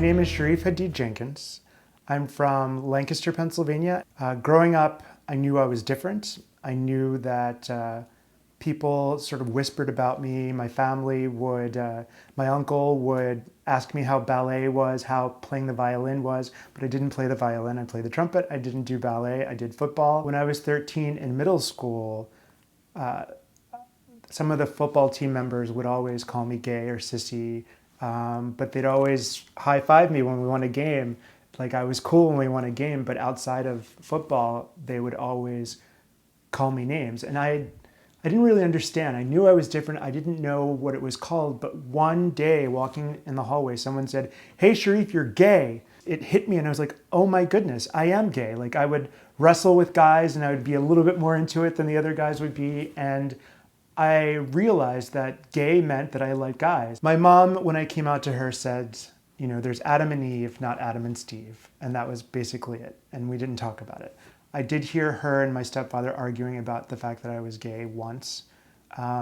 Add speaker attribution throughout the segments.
Speaker 1: name is Shareef Jenkins. I'm from Lancaster, Pennsylvania. Growing up, I knew I was different. I knew that people sort of whispered about me. My family would, my uncle would ask me how ballet was, how playing the violin was, but I didn't play the violin. I played the trumpet. I didn't do ballet. I did football. When I was 13 in middle school, some of the football team members would always call me gay or sissy, but they'd always high-five me when we won a game. Like, I was cool when we won a game, but outside of football, they would always call me names. And I didn't really understand. I knew I was different. I didn't know what it was called. But one day, walking in the hallway, someone said, "Hey, Shareef, you're gay." It hit me and I was like, oh my goodness, I am gay. Like, I would wrestle with guys and I would be a little bit more into it than the other guys would be. And I realized that gay meant that I liked guys. My mom, when I came out to her, said, you know, there's Adam and Eve, not Adam and Steve. And that was basically it. And we didn't talk about it. I did hear her and my stepfather arguing about the fact that I was gay once.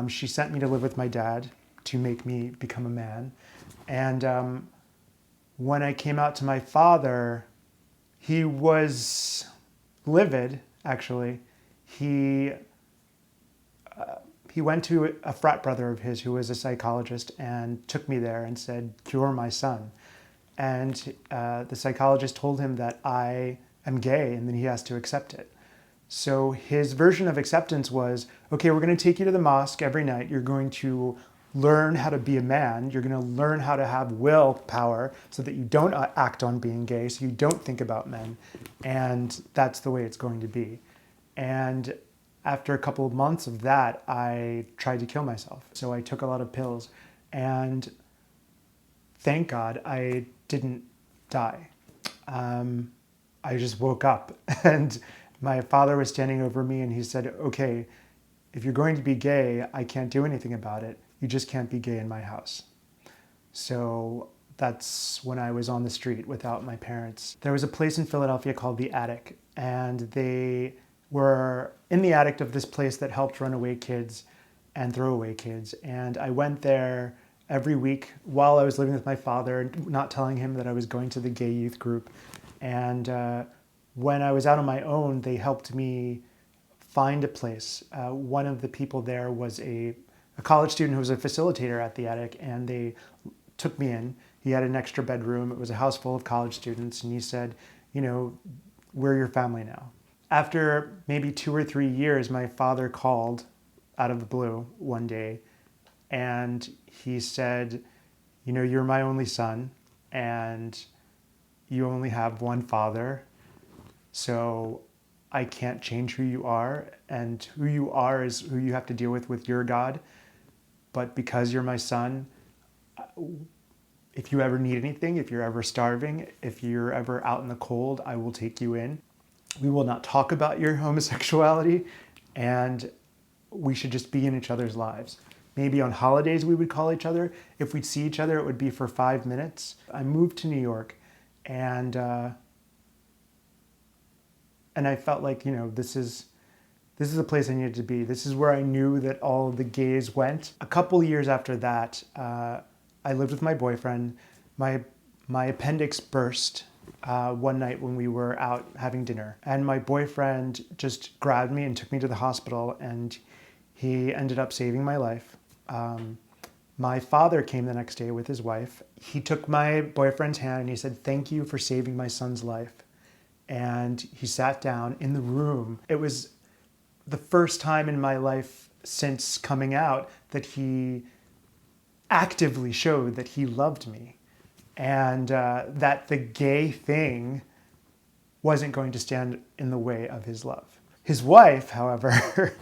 Speaker 1: She sent me to live with my dad to make me become a man. And when I came out to my father, he was livid, actually. He went to a frat brother of his who was a psychologist and took me there and said, "You're my son." And the psychologist told him that I am gay and then he has to accept it. So his version of acceptance was, okay, we're going to take you to the mosque every night. You're going to learn how to be a man. You're going to learn how to have willpower so that you don't act on being gay, so you don't think about men. And that's the way it's going to be. And after a couple of months of that, I tried to kill myself. So I took a lot of pills. And thank God I didn't die. I just woke up and my father was standing over me and he said, okay, if you're going to be gay, I can't do anything about it. You just can't be gay in my house. So that's when I was on the street without my parents. There was a place in Philadelphia called The Attic, and they were in the attic of this place that helped runaway kids and throwaway kids. And I went there every week while I was living with my father, not telling him that I was going to the gay youth group. And when I was out on my own, they helped me find a place. One of the people there was a college student who was a facilitator at the Attic, and they took me in. He had an extra bedroom. It was a house full of college students, and he said, you know, we're your family now. After maybe 2 or 3 years, my father called out of the blue one day, and he said, you know, you're my only son, and you only have one father, so I can't change who you are, and who you are is who you have to deal with your God. But because you're my son, if you ever need anything, if you're ever starving, if you're ever out in the cold, I will take you in. We will not talk about your homosexuality, and we should just be in each other's lives. Maybe on holidays we would call each other. If we'd see each other, it would be for 5 minutes. I moved to New York, and I felt like, you know, this is the place I needed to be. This is where I knew that all the gays went. A couple years after that, I lived with my boyfriend. My appendix burst one night when we were out having dinner. And my boyfriend just grabbed me and took me to the hospital, and he ended up saving my life. My father came the next day with his wife. He took my boyfriend's hand and he said, "Thank you for saving my son's life." And he sat down in the room. It was the first time in my life since coming out that he actively showed that he loved me, and that the gay thing wasn't going to stand in the way of his love. His wife, however,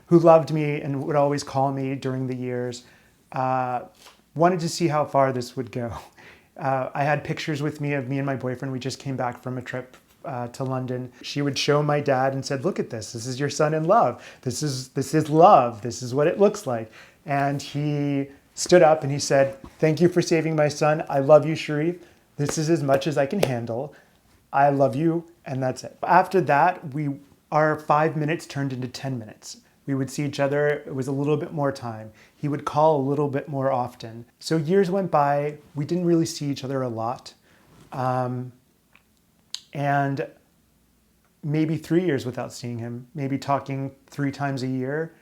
Speaker 1: who loved me and would always call me during the years, wanted to see how far this would go. I had pictures with me of me and my boyfriend. We just came back from a trip to London. She would show my dad and said, "Look at this. This is your son in love. This is love. This is what it looks like." And he stood up and he said, "Thank you for saving my son. I love you, Shareef. This is as much as I can handle. I love you." And that's it. After that, our 5 minutes turned into 10 minutes. We would see each other. It was a little bit more time. He would call a little bit more often. So years went by. We didn't really see each other a lot. And maybe 3 years without seeing him, maybe talking 3 times a year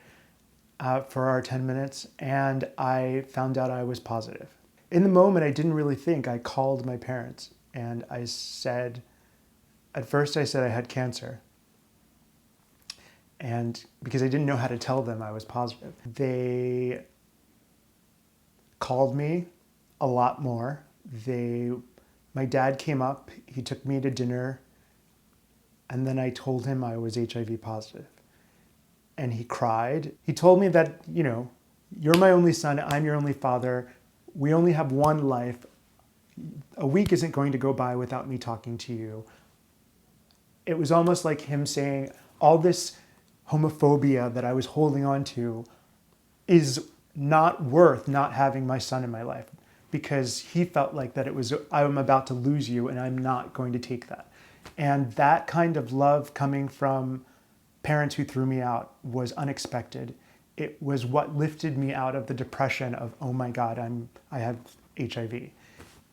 Speaker 1: for our 10 minutes, and I found out I was positive. In the moment, I didn't really think. I called my parents and I said, at first I said I had cancer. And because I didn't know how to tell them I was positive, they called me a lot more. My dad came up, he took me to dinner, and then I told him I was HIV positive. And he cried. He told me that, you're my only son, I'm your only father. We only have one life. A week isn't going to go by without me talking to you. It was almost like him saying, all this homophobia that I was holding on to is not worth not having my son in my life, because he felt like that I'm about to lose you and I'm not going to take that. And that kind of love coming from parents who threw me out was unexpected. It was what lifted me out of the depression of, oh my God, I have HIV.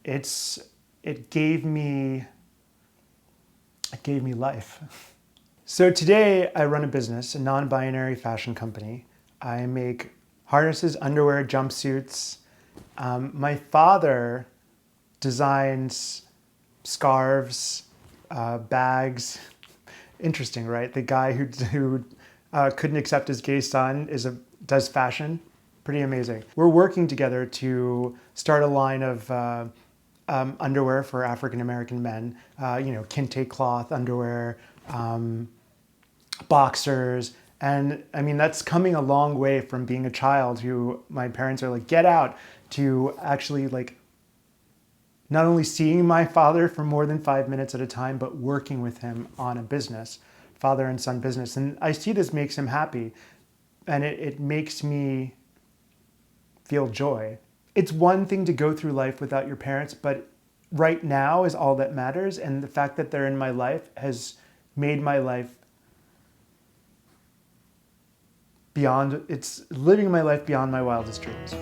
Speaker 1: It gave me life. So today I run a business, a non-binary fashion company. I make harnesses, underwear, jumpsuits. My father designs scarves, bags. Interesting, right? The guy who couldn't accept his gay son does fashion. Pretty amazing. We're working together to start a line of underwear for African American men. Kente cloth underwear, boxers. And I mean, that's coming a long way from being a child who my parents are like, get out, to actually like not only seeing my father for more than 5 minutes at a time, but working with him on a business, father and son business. And I see this makes him happy, and it makes me feel joy. It's one thing to go through life without your parents, but right now is all that matters. And the fact that they're in my life has made my life it's living my life beyond my wildest dreams.